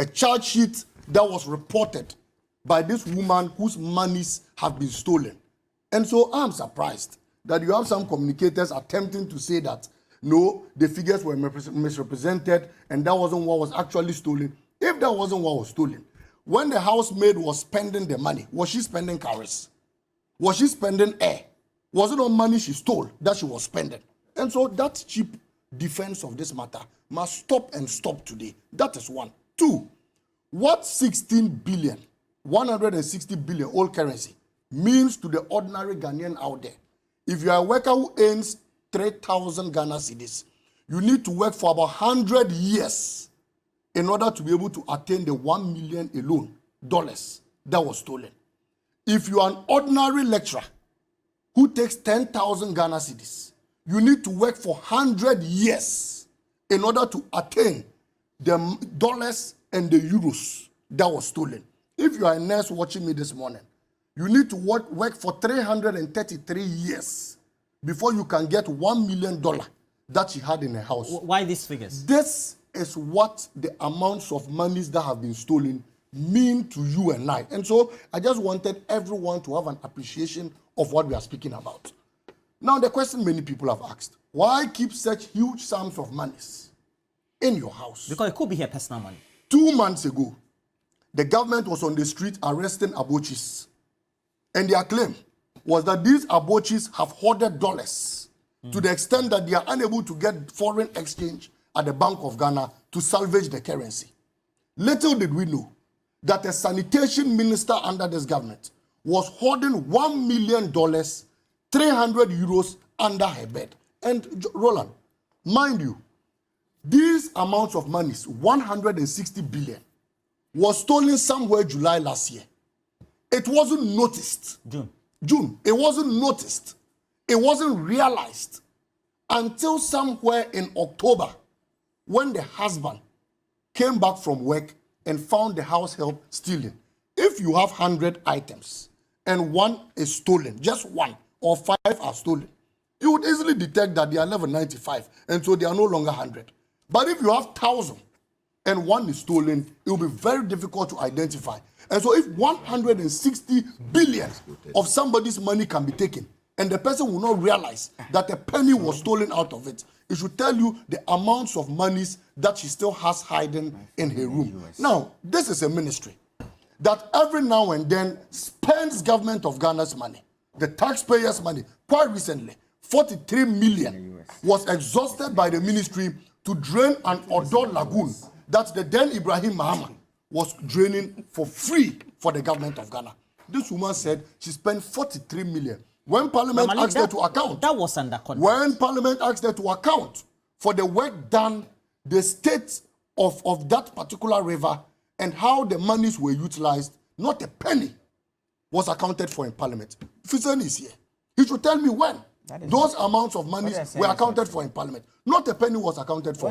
a charge sheet that was reported by this woman whose monies have been stolen. And so I'm surprised that you have some communicators attempting to say that, no, the figures were misrepresented and that wasn't what was actually stolen. If that wasn't what was stolen, when the housemaid was spending the money, was she spending cowries? Was she spending air? Was it on money she stole that she was spending? And so that cheap defense of this matter must stop and stop today. That is one. Two, what 16 billion, 160 billion old currency means to the ordinary Ghanaian out there. If you are a worker who earns 3,000 Ghana cedis, you need to work for about 100 years in order to be able to attain the 1 million alone dollars that was stolen. If you are an ordinary lecturer who takes 10,000 Ghana cedis, you need to work for 100 years in order to attain the dollars and the euros that was stolen. If you are a nurse watching me this morning, you need to work for 333 years before you can get $1 million that she had in her house. Why these figures? This is what the amounts of monies that have been stolen mean to you and I. And so I just wanted everyone to have an appreciation of what we are speaking about. Now, the question many people have asked, why keep such huge sums of monies in your house? Because it could be her personal money. 2 months ago, the government was on the street arresting abochis. And their claim was that these abochis have hoarded dollars to the extent that they are unable to get foreign exchange at the Bank of Ghana to salvage the currency. Little did we know that a sanitation minister under this government was hoarding $1 million, 300 euros under her bed. And Roland, mind you, these amounts of money, 160 billion, was stolen somewhere July last year. It wasn't noticed. June. It wasn't noticed. It wasn't realized until somewhere in October when the husband came back from work and found the house help stealing. If you have 100 items and one is stolen, just one or 5 are stolen, you would easily detect that they are level 95 and so they are no longer 100. But if you have 1,000 and one is stolen, it will be very difficult to identify. And so if 160 billion of somebody's money can be taken and the person will not realize that a penny was stolen out of it, it should tell you the amounts of monies that she still has hiding in her room. Now, this is a ministry that every now and then spends government of Ghana's money, the taxpayers' money. Quite recently, 43 million was exhausted by the ministry to drain an Odor lagoon that the then Ibrahim Mahama was draining for free for the government of Ghana. This woman said she spent 43 million. When Parliament asked her to account, that was under contract. When Parliament asked her to account for the work done, the state of that particular river and how the monies were utilized, not a penny was accounted for in Parliament. Fizen is here. He should tell me when those amounts of monies were accounted for in Parliament. Not a penny was accounted for.